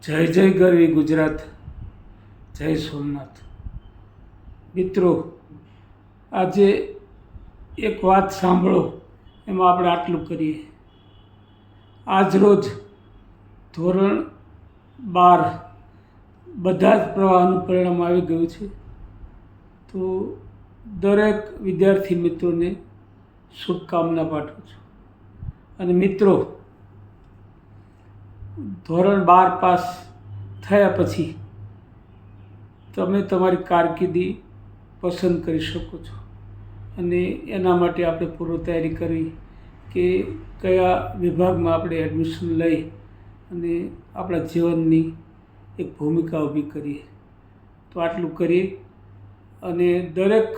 જય જય ગરવી ગુજરાત, જય સોમનાથ। મિત્રો, આજે એક વાત સાંભળો, એમાં આપણે આટલું કરીએ। આજ રોજ ધોરણ 12 બધા જ પ્રવાહનું પરિણામ આવી ગયું છે। તો દરેક વિદ્યાર્થી મિત્રોને શુભકામના પાઠવું છું। અને મિત્રો, ધોરણ 12 પાસ થયા પછી તમે તમારી કારકિર્દી પસંદ કરી શકો છો। અને એના માટે આપણે પૂર્વ તૈયારી કરવી કે કયા વિભાગમાં આપણે એડમિશન લઈ અને આપણા જીવનની એક ભૂમિકા ઊભી કરીએ। તો આટલું કરીએ અને દરેક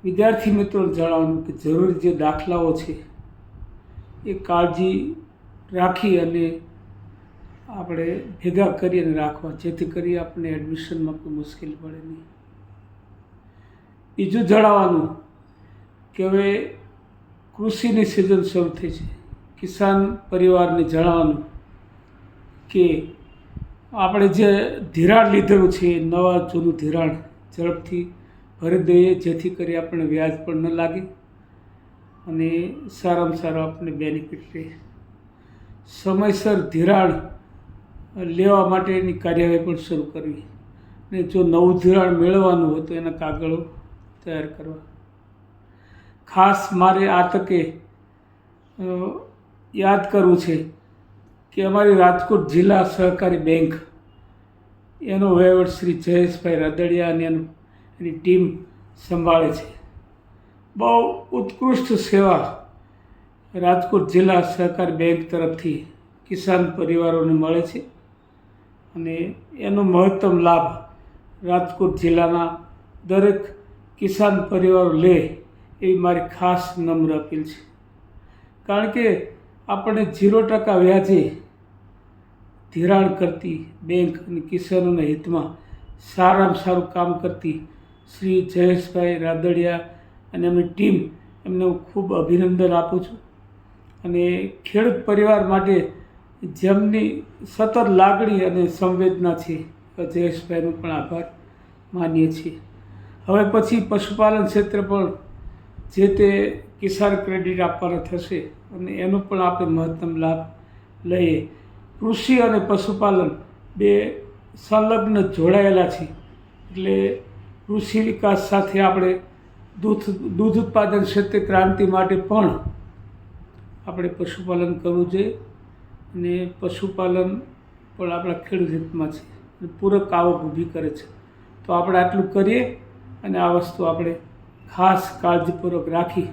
વિદ્યાર્થી મિત્રોને જણાવવાનું કે જરૂરી જે દાખલાઓ છે એ કાળજી રાખી અને આપણે ભેગા કરી અને રાખવા, જેથી કરી આપણને એડમિશનમાં કોઈ મુશ્કેલી પડે નહીં। બીજું જણાવવાનું કે હવે કૃષિની સિઝન શરૂ થઈ છે। કિસાન પરિવારને જણાવવાનું કે આપણે જે ધિરાણ લીધેલું છે એ નવા જૂનું ધિરાણ ઝડપથી ભરી દઈએ, જેથી કરી આપણને વ્યાજ પણ ન લાગે અને સારામાં સારો આપણને બેનિફિટ રહે। સમયસર ધિરાણ લેવા માટેની કાર્યવાહી પણ શરૂ કરવી અને જો નવું ધિરાણ મેળવવાનું હોય તો એના કાગળો તૈયાર કરવા। ખાસ મારે આ તકે યાદ કરવું છે કે અમારી રાજકોટ જિલ્લા સહકારી બેંક, એનો વહીવટ શ્રી જયેશભાઈ રાદડિયા અને એની ટીમ સંભાળે છે। બહુ ઉત્કૃષ્ટ સેવા રાજકોટ જિલ્લા સહકારી બેંક તરફથી કિસાન પરિવારોને મળે છે અને એનો મહત્તમ લાભ રાજકોટ જિલ્લાના દરેક કિસાન પરિવારો લે એવી મારી ખાસ નમ્ર અપીલ છે। કારણ કે આપણને 0% વ્યાજે ધિરાણ કરતી બેંક અને કિસાનોના હિતમાં સારામાં સારું કામ કરતી શ્રી જયેશભાઈ રાદડિયા અને એમની ટીમ, એમને હું ખૂબ અભિનંદન આપું છું। અને ખેડૂત પરિવાર માટે જેમની સતત લાગણી અને સંવેદના છે, જયેશભાઈનો પણ આભાર માનીએ છીએ। હવે પછી પશુપાલન ક્ષેત્ર પણ જે તે કિસાન ક્રેડિટ આપવાના થશે અને એનો પણ આપણે મહત્તમ લાભ લઈએ। કૃષિ અને પશુપાલન બે સંલગ્ન જોડાયેલા છે, એટલે કૃષિ વિકાસ સાથે આપણે દૂધ ઉત્પાદન ક્ષેત્રે ક્રાંતિ માટે પણ આપણે પશુપાલન કરવું જોઈએ અને પશુપાલન પણ આપણા ખેડૂત હિતમાં છે અને પૂરક આવક ઊભી કરે છે। તો આપણે આટલું કરીએ અને આ વસ્તુ આપણે ખાસ કાળજીપૂર્વક રાખી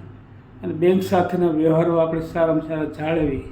અને બેંક સાથેના વ્યવહારો આપણે સારામાં સારા જાળવીએ।